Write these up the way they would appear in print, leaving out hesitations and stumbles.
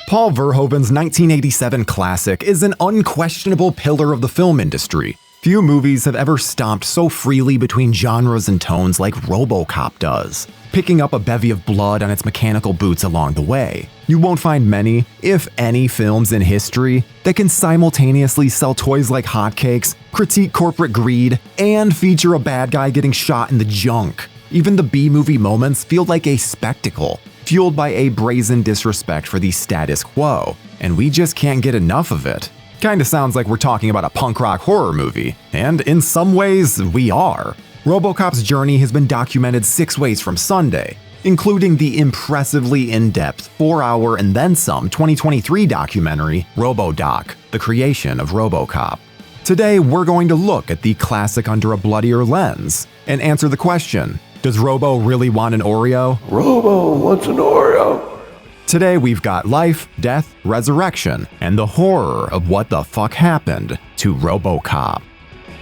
Paul Verhoeven's 1987 classic is an unquestionable pillar of the film industry. Few movies have ever stomped so freely between genres and tones like RoboCop does, picking up a bevy of blood on its mechanical boots along the way. You won't find many, if any, films in history that can simultaneously sell toys like hotcakes, critique corporate greed, and feature a bad guy getting shot in the junk. Even the B-movie moments feel like a spectacle, fueled by a brazen disrespect for the status quo, and we just can't get enough of it. Kinda sounds like we're talking about a punk rock horror movie, and in some ways, we are. RoboCop's journey has been documented 6 ways from Sunday, including the impressively in-depth 4-hour and then some 2023 documentary, RoboDoc, The Creation of RoboCop. Today, we're going to look at the classic under a bloodier lens and answer the question, does Robo really want an Oreo? Robo wants an Oreo. Today we've got life, death, resurrection, and the horror of what the fuck happened to RoboCop.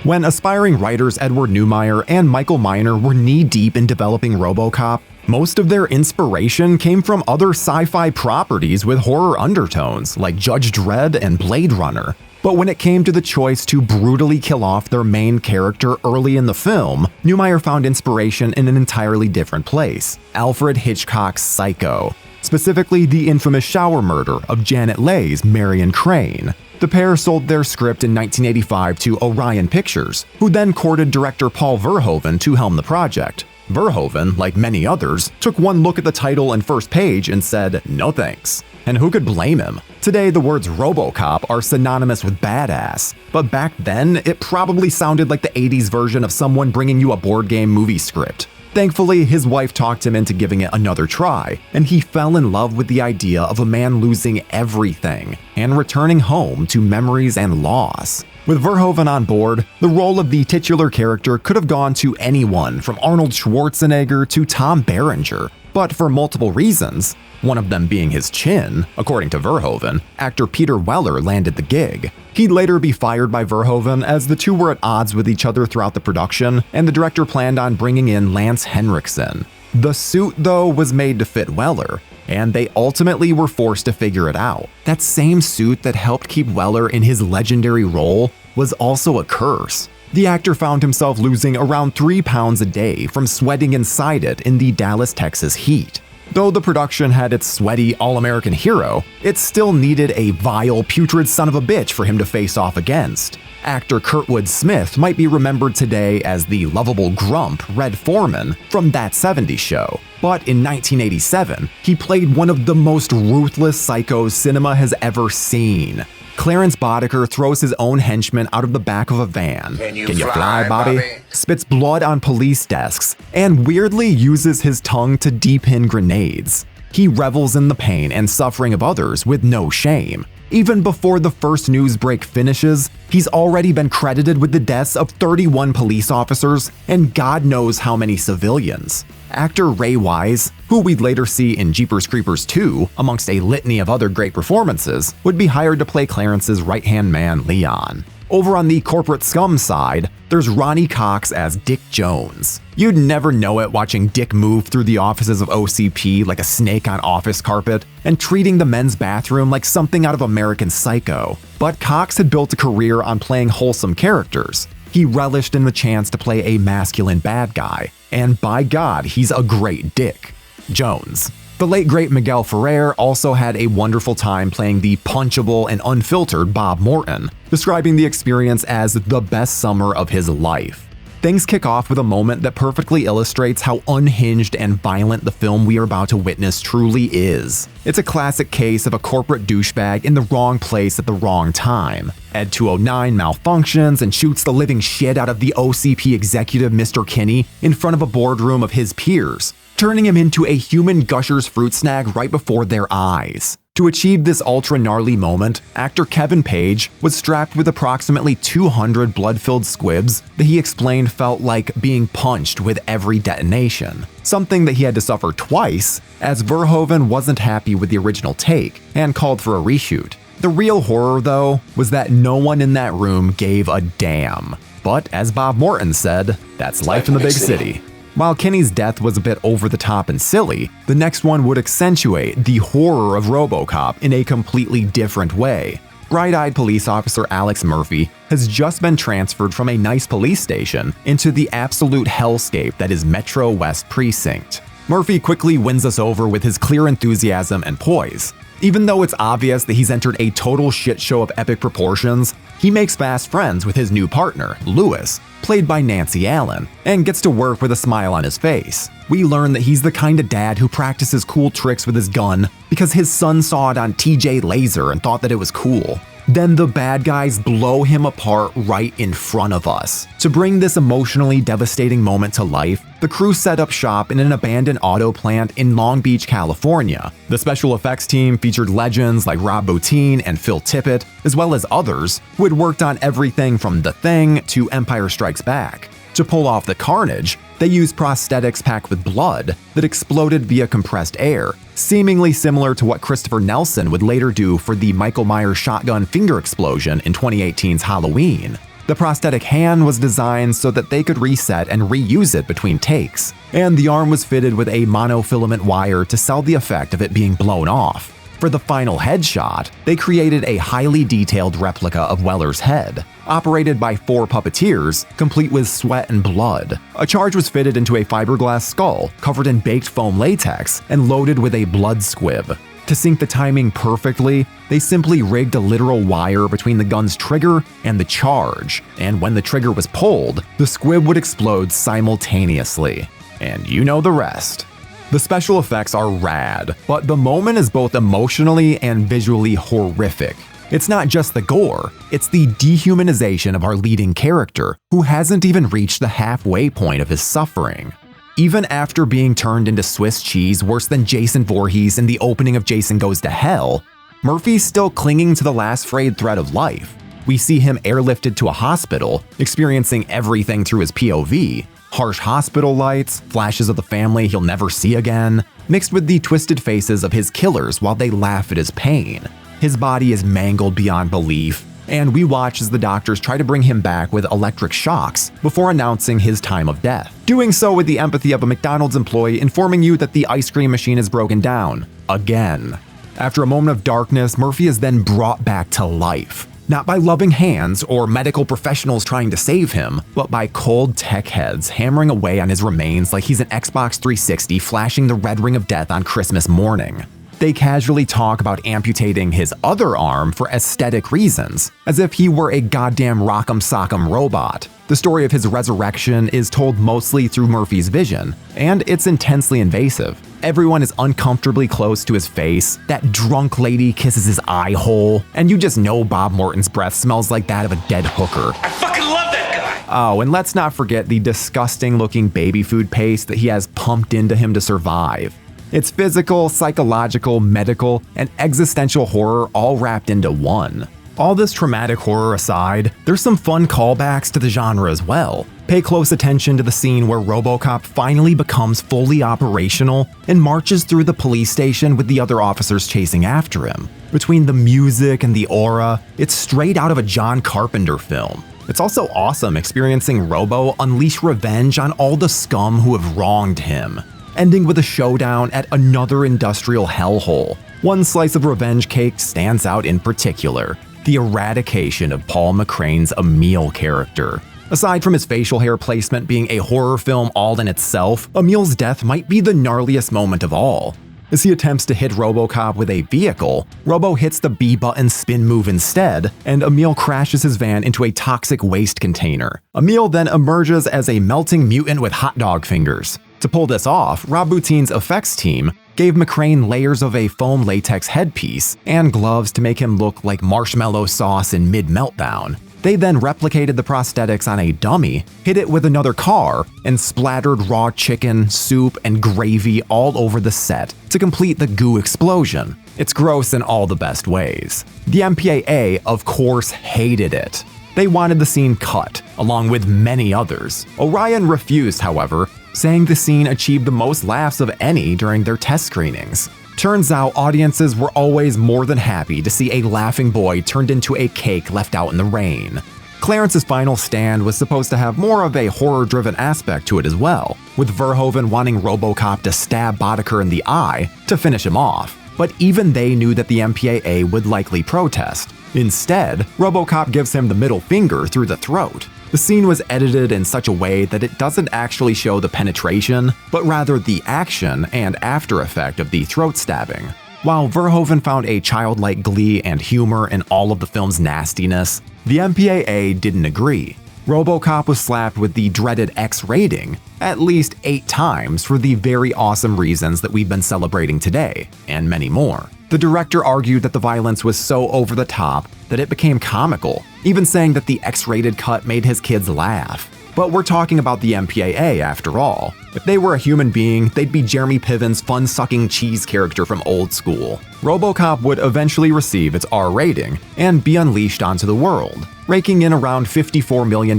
When aspiring writers Edward Neumeier and Michael Miner were knee-deep in developing RoboCop, most of their inspiration came from other sci-fi properties with horror undertones like Judge Dredd and Blade Runner. But when it came to the choice to brutally kill off their main character early in the film, Neumeier found inspiration in an entirely different place: Alfred Hitchcock's Psycho, specifically the infamous shower murder of Janet Leigh's Marion Crane. The pair sold their script in 1985 to Orion Pictures, who then courted director Paul Verhoeven to helm the project. Verhoeven, like many others, took one look at the title and first page and said, no thanks. And who could blame him? Today, the words RoboCop are synonymous with badass, but back then, it probably sounded like the 80s version of someone bringing you a board game movie script. Thankfully, his wife talked him into giving it another try, and he fell in love with the idea of a man losing everything and returning home to memories and loss. With Verhoeven on board, the role of the titular character could have gone to anyone from Arnold Schwarzenegger to Tom Berenger, but for multiple reasons, one of them being his chin, according to Verhoeven, actor Peter Weller landed the gig. He'd later be fired by Verhoeven as the two were at odds with each other throughout the production, and the director planned on bringing in Lance Henriksen. The suit, though, was made to fit Weller, and they ultimately were forced to figure it out. That same suit that helped keep Weller in his legendary role was also a curse. The actor found himself losing around 3 pounds a day from sweating inside it in the Dallas, Texas heat. Though the production had its sweaty all-American hero, it still needed a vile, putrid son of a bitch for him to face off against. Actor Kurtwood Smith might be remembered today as the lovable grump Red Foreman from That 70s Show, but in 1987, he played one of the most ruthless psychos cinema has ever seen. Clarence Boddicker throws his own henchman out of the back of a van. Can you fly, Bobby? Spits blood on police desks, and weirdly uses his tongue to de-pin grenades. He revels in the pain and suffering of others with no shame. Even before the first news break finishes, he's already been credited with the deaths of 31 police officers and God knows how many civilians. Actor Ray Wise, who we'd later see in Jeepers Creepers 2, amongst a litany of other great performances, would be hired to play Clarence's right-hand man, Leon. Over on the corporate scum side, there's Ronnie Cox as Dick Jones. You'd never know it watching Dick move through the offices of OCP like a snake on office carpet and treating the men's bathroom like something out of American Psycho. But Cox had built a career on playing wholesome characters. He relished in the chance to play a masculine bad guy, and by God, he's a great Dick Jones. The late great Miguel Ferrer also had a wonderful time playing the punchable and unfiltered Bob Morton, describing the experience as the best summer of his life. Things kick off with a moment that perfectly illustrates how unhinged and violent the film we are about to witness truly is. It's a classic case of a corporate douchebag in the wrong place at the wrong time. Ed 209 malfunctions and shoots the living shit out of the OCP executive Mr. Kinney in front of a boardroom of his peers, turning him into a human Gushers fruit snack right before their eyes. To achieve this ultra-gnarly moment, actor Kevin Page was strapped with approximately 200 blood-filled squibs that he explained felt like being punched with every detonation, something that he had to suffer twice, as Verhoeven wasn't happy with the original take and called for a reshoot. The real horror, though, was that no one in that room gave a damn. But as Bob Morton said, that's life in the big city. While Kenny's death was a bit over the top and silly, the next one would accentuate the horror of RoboCop in a completely different way. Bright-eyed police officer Alex Murphy has just been transferred from a nice police station into the absolute hellscape that is Metro West Precinct. Murphy quickly wins us over with his clear enthusiasm and poise. Even though it's obvious that he's entered a total shit show of epic proportions, he makes fast friends with his new partner, Lewis, played by Nancy Allen, and gets to work with a smile on his face. We learn that he's the kind of dad who practices cool tricks with his gun because his son saw it on TJ Laser and thought that it was cool. Then the bad guys blow him apart right in front of us. To bring this emotionally devastating moment to life, the crew set up shop in an abandoned auto plant in Long Beach, California. The special effects team featured legends like Rob Bottin and Phil Tippett, as well as others who had worked on everything from The Thing to Empire Strikes Back. To pull off the carnage, they used prosthetics packed with blood that exploded via compressed air, seemingly similar to what Christopher Nelson would later do for the Michael Myers shotgun finger explosion in 2018's Halloween. The prosthetic hand was designed so that they could reset and reuse it between takes, and the arm was fitted with a monofilament wire to sell the effect of it being blown off. For the final headshot, they created a highly detailed replica of Weller's head, operated by 4 puppeteers, complete with sweat and blood. A charge was fitted into a fiberglass skull, covered in baked foam latex, and loaded with a blood squib. To sync the timing perfectly, they simply rigged a literal wire between the gun's trigger and the charge, and when the trigger was pulled, the squib would explode simultaneously. And you know the rest. The special effects are rad, but the moment is both emotionally and visually horrific. It's not just the gore, it's the dehumanization of our leading character, who hasn't even reached the halfway point of his suffering. Even after being turned into Swiss cheese worse than Jason Voorhees in the opening of Jason Goes to Hell, Murphy's still clinging to the last frayed thread of life. We see him airlifted to a hospital, experiencing everything through his POV. Harsh hospital lights, flashes of the family he'll never see again, mixed with the twisted faces of his killers while they laugh at his pain. His body is mangled beyond belief, and we watch as the doctors try to bring him back with electric shocks before announcing his time of death. Doing so with the empathy of a McDonald's employee informing you that the ice cream machine is broken down. Again. After a moment of darkness, Murphy is then brought back to life. Not by loving hands or medical professionals trying to save him, but by cold tech heads hammering away on his remains like he's an Xbox 360 flashing the red ring of death on Christmas morning. They casually talk about amputating his other arm for aesthetic reasons, as if he were a goddamn rock'em sock'em robot. The story of his resurrection is told mostly through Murphy's vision, and it's intensely invasive. Everyone is uncomfortably close to his face, that drunk lady kisses his eye hole, and you just know Bob Morton's breath smells like that of a dead hooker. I fucking love that guy! Oh, and let's not forget the disgusting looking baby food paste that he has pumped into him to survive. It's physical, psychological, medical, and existential horror all wrapped into one. All this traumatic horror aside, there's some fun callbacks to the genre as well. Pay close attention to the scene where RoboCop finally becomes fully operational and marches through the police station with the other officers chasing after him. Between the music and the aura, it's straight out of a John Carpenter film. It's also awesome experiencing Robo unleash revenge on all the scum who have wronged him, ending with a showdown at another industrial hellhole. One slice of revenge cake stands out in particular: the eradication of Paul McCrane's Emil character. Aside from his facial hair placement being a horror film all in itself, Emil's death might be the gnarliest moment of all. As he attempts to hit RoboCop with a vehicle, Robo hits the B button spin move instead, and Emil crashes his van into a toxic waste container. Emil then emerges as a melting mutant with hot dog fingers. To pull this off, Rob Bottin's effects team gave McCrane layers of a foam latex headpiece and gloves to make him look like marshmallow sauce in mid-meltdown. They then replicated the prosthetics on a dummy, hit it with another car, and splattered raw chicken, soup, and gravy all over the set to complete the goo explosion. It's gross in all the best ways. The MPAA, of course, hated it. They wanted the scene cut, along with many others. Orion refused, however, saying the scene achieved the most laughs of any during their test screenings. Turns out audiences were always more than happy to see a laughing boy turned into a cake left out in the rain. Clarence's final stand was supposed to have more of a horror-driven aspect to it as well, with Verhoeven wanting RoboCop to stab Boddicker in the eye to finish him off. But even they knew that the MPAA would likely protest. Instead, RoboCop gives him the middle finger through the throat. The scene was edited in such a way that it doesn't actually show the penetration, but rather the action and after effect of the throat stabbing. While Verhoeven found a childlike glee and humor in all of the film's nastiness, the MPAA didn't agree. RoboCop was slapped with the dreaded X rating at least 8 times for the very awesome reasons that we've been celebrating today, and many more. The director argued that the violence was so over the top that it became comical, even saying that the X-rated cut made his kids laugh. But we're talking about the MPAA after all. If they were a human being, they'd be Jeremy Piven's fun-sucking cheese character from Old School. RoboCop would eventually receive its R rating and be unleashed onto the world, raking in around $54 million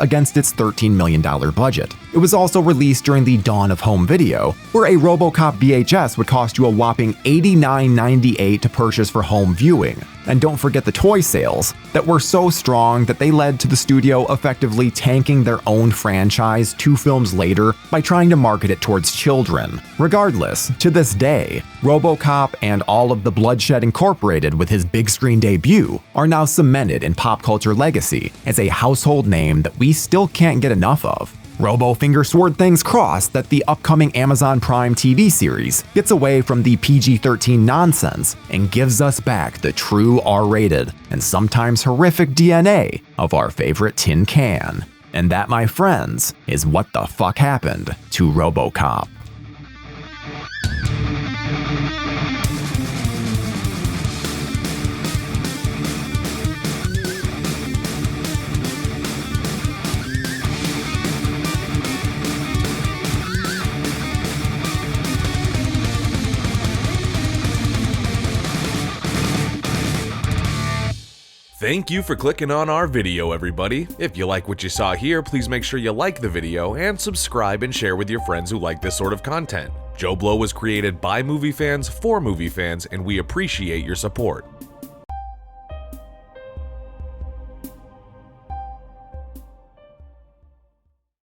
against its $13 million budget. It was also released during the dawn of home video, where a RoboCop VHS would cost you a whopping $89.98 to purchase for home viewing. And don't forget the toy sales that were so strong that they led to the studio effectively tanking their own franchise 2 films later by trying to market it towards children. Regardless, to this day, RoboCop and all of the bloodshed incorporated with his big screen debut are now cemented in pop culture legacy as a household name that we still can't get enough of. Robo-finger sword things crossed that the upcoming Amazon Prime TV series gets away from the PG-13 nonsense and gives us back the true R-rated and sometimes horrific DNA of our favorite tin can. And that, my friends, is what the fuck happened to RoboCop. Thank you for clicking on our video, everybody. If you like what you saw here, please make sure you like the video and subscribe and share with your friends who like this sort of content. JoBlo was created by movie fans for movie fans, and we appreciate your support.